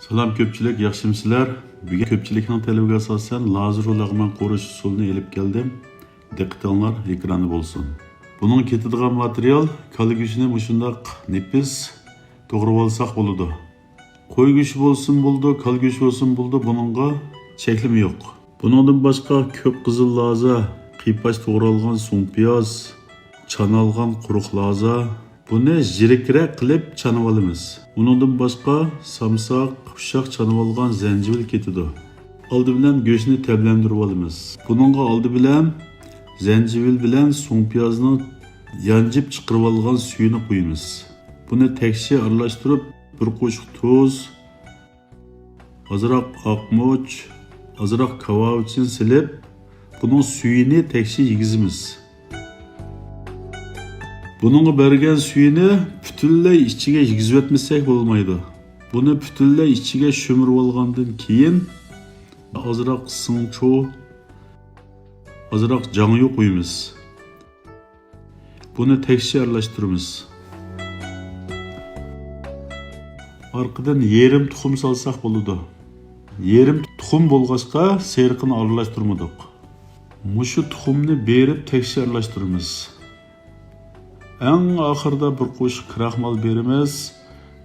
Salam köpçülük, yaxşımsızlar? Bugün köpçülükning talabiga asosan lazer lag'man qo'rish usulini elib keldim. Diqqatinglar ekranda bo'lsin. Bunun ketadigan material kala go'shtini mushundaq nefis to'g'rab olsak bo'ladi. Qo'y go'shti bo'lsin bo'ldi, kala go'shti bo'lsin bo'ldi, buningga cheklimi yo'q. Buningdan boshqa ko'p qizil laza, qiypash to'g'ralgan so'ng piyoz, chanalgan quruq laza, buni jirikroq qilib chanib olamiz. Buningdan boshqa samsaq, ushoq chanib olgan zanjibil ketadi. Oldi bilan go'shtni tablantirib olamiz. Buningga oldi bilan zanjibil bilan so'ng piyozning yanjib chiqarib olgan suyini qo'yamiz. Buni tekshi aralashtirib, bir qo'shiq tuz, ozroq oqmoch, ozroq kavavchin silib, buning suyini tekshi yegizimiz. Buningga bergan suyini butunlay ichiga yegizib o'tmasak bo'lmaydi. Buni butunlay ichiga sho'mirib olgandan keyin ozroq singchu, ozroq jangyu qo'yamiz. Buni tekshi aralashtiramiz. Orqadan yerim tuxum solsak bo'ladi. Yerim tuxum bo'lg'achqa seriqini aralashtirmadik. Mushu tuxumni berib tekshi aralashtiramiz. Eng oxirida bir qo'shiq kraxmal beramiz.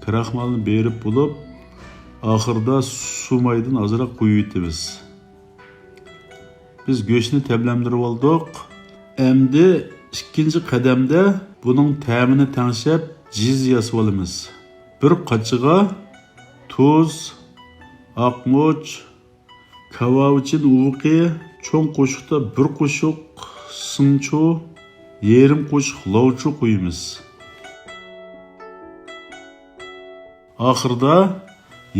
Kraxmalni berib bo'lib, oxirida suv maydin ozroq qo'yib etamiz. Biz go'shtni tablantirib oldik. Endi ikkinchi qadamda buning ta'mini tangshab jiz yasab olamiz. Bir qachiga tuz, oqmoch, kavavchin uvuqi, cho'ng qo'shiqda bir qo'shiq singchu, yerim qo'shiq lovchu qo'yamiz. Oxirida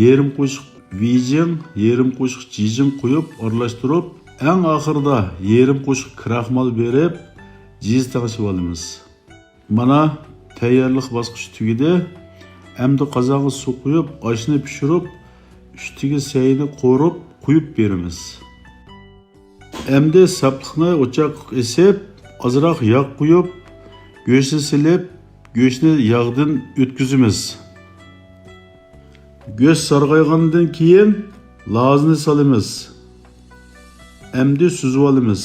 yerim qo'shiq vijin, yerim qo'shiq jijin qo'yib aralashtirib, eng oxirida yerim qo'shiq kraxmal berib, jiz tangshib olamiz. Mana tayyorlik bosqichi tugadi. Endi qozonga suv qo'yib, oshni pishirib, ustiga sayni qo'rib qo'yib beramiz. Endi sapliqni o'choqqa esib, ozroq yog' qo'yib, go'shtni silib, go'shtni yog'dan o'tkazamiz. Go'sht sarg'aygandan keyin lazni solamiz. Endi suzib olamiz.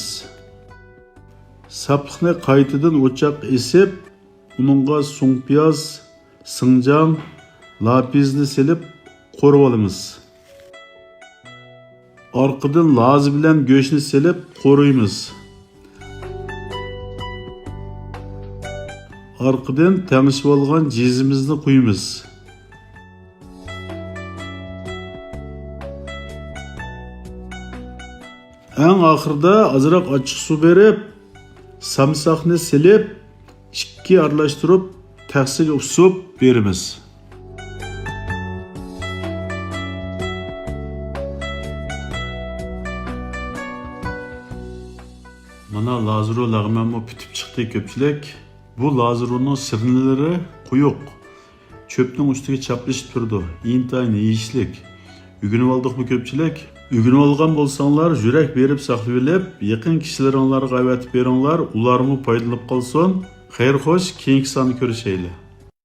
Sapliqni qaytadan o'choqqa esib, uningga so'ng piyoz, sinjang, lapizni silib qo'rib olamiz. Orqadan laz bilan go'shtni silib qo'raymiz. Orqadan tangishib olgan jizimizni qo'yamiz. Eng oxirida ozroq ochiq suv berib, samsaqni silib, ikki aralashtirib, taxsiga usib beramiz. Mana lazero lag'manmi bitib chiqdi ko'pchilik. Bu lazeroning sirlari quyuq. Cho'pning ustiga chaplashib turdi. Intayin yeyishlik. Ugunib oldikmi ko'pchilik? Ugunib olgan bo'lsanglar, yurak berib saqlab olib, yaqin kishilaringizga aytib beringlar, ularmi foydalanib qolsin. Xayr xo'sh, keyingi sonni ko'rishaylik.